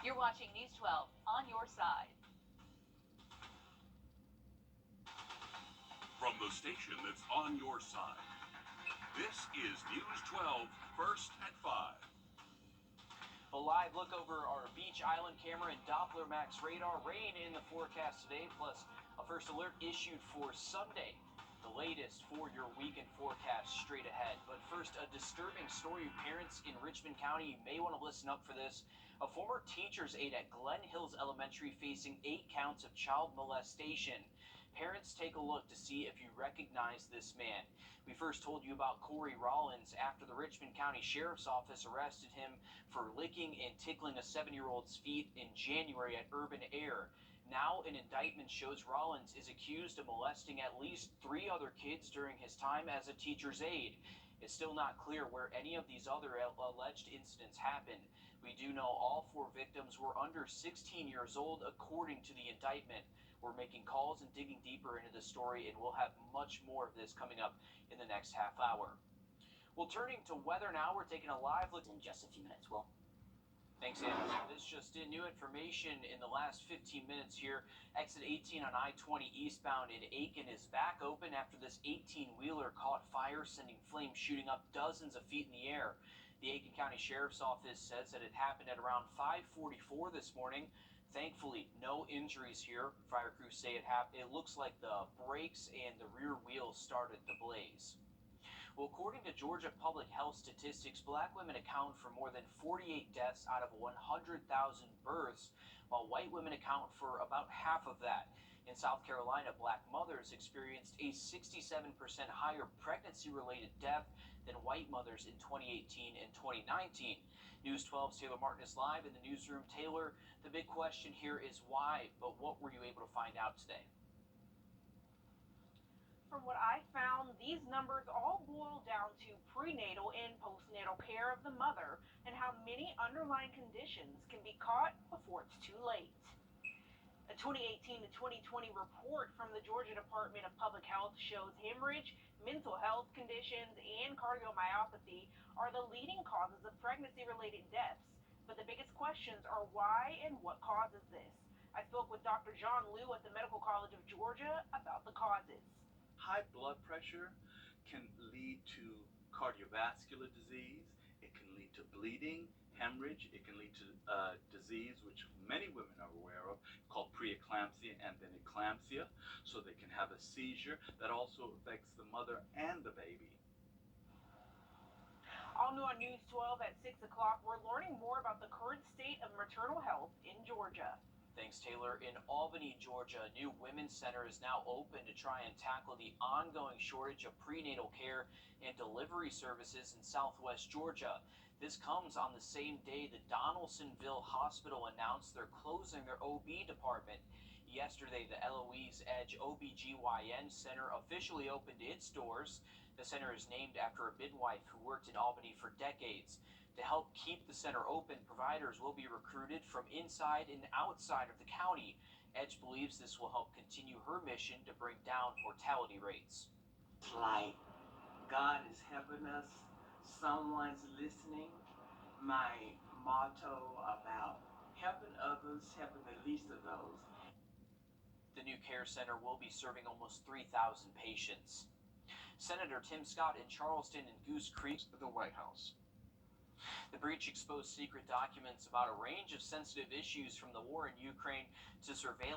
You're watching News 12 on your side. From the station that's on your side, this is News 12 First at 5. A live look over our Beach Island camera and Doppler Max radar. Rain in the forecast today, plus a first alert issued for Sunday. The latest for your weekend forecast straight ahead. But first, a disturbing story. Parents in Richmond County, you may want to listen up for this. A former teacher's aide at Glen Hills Elementary facing 8 counts of child molestation. Parents, take a look to see if you recognize this man. We first told you about Corey Rollins after the Richmond County Sheriff's Office arrested him for licking and tickling a 7-year-old's feet in January at Urban Air. Now an indictment shows Rollins is accused of molesting at least 3 other kids during his time as a teacher's aide. It's still not clear where any of these other alleged incidents happened. We do know all 4 victims were under 16 years old, according to the indictment. We're making calls and digging deeper into the story, and we'll have much more of this coming up in the next half hour. Well, turning to weather now, we're taking a live look in just a few minutes. Well, thanks, Andrew. This just in. New information in the last 15 minutes here. Exit 18 on I-20 eastbound in Aiken is back open after this 18-wheeler caught fire, sending flames shooting up dozens of feet in the air. The Aiken County Sheriff's Office says that it happened at around 5:44 this morning. Thankfully, no injuries here. Fire crews say it looks like the brakes and the rear wheels started the blaze. Well, according to Georgia Public Health statistics, black women account for more than 48 deaths out of 100,000 births, while white women account for about half of that. In South Carolina, black mothers experienced a 67% higher pregnancy-related death than white mothers in 2018 and 2019. News 12's Taylor Martin is live in the newsroom. Taylor, the big question here is why, but what were you able to find out today? From what I found, these numbers all boil down to prenatal and postnatal care of the mother and how many underlying conditions can be caught before it's too late. A 2018 to 2020 report from the Georgia Department of Public Health shows hemorrhage, mental health conditions, and cardiomyopathy are the leading causes of pregnancy-related deaths. But the biggest questions are why and what causes this. I spoke with Dr. John Liu at the Medical College of Georgia about the causes. High blood pressure can lead to cardiovascular disease. It can lead to bleeding, hemorrhage. It can lead to disease which many women are aware of called preeclampsia and then eclampsia. So they can have a seizure that also affects the mother and the baby. All new on News 12 at 6 o'clock, we're learning more about the current state of maternal health in Georgia. Thanks, Taylor. In Albany, Georgia, a new women's center is now open to try and tackle the ongoing shortage of prenatal care and delivery services in southwest Georgia. This comes on the same day the Donaldsonville Hospital announced they're closing their OB department. Yesterday, the Eloise Edge OBGYN Center officially opened its doors. The center is named after a midwife who worked in Albany for decades. To help keep the center open, providers will be recruited from inside and outside of the county. Edge believes this will help continue her mission to bring down mortality rates. It's like God is helping us. Someone's listening. My motto about helping others, helping the least of those. The new care center will be serving almost 3,000 patients. Senator Tim Scott in Charleston and Goose Creek, The White House. The breach exposed secret documents about a range of sensitive issues from the war in Ukraine to surveillance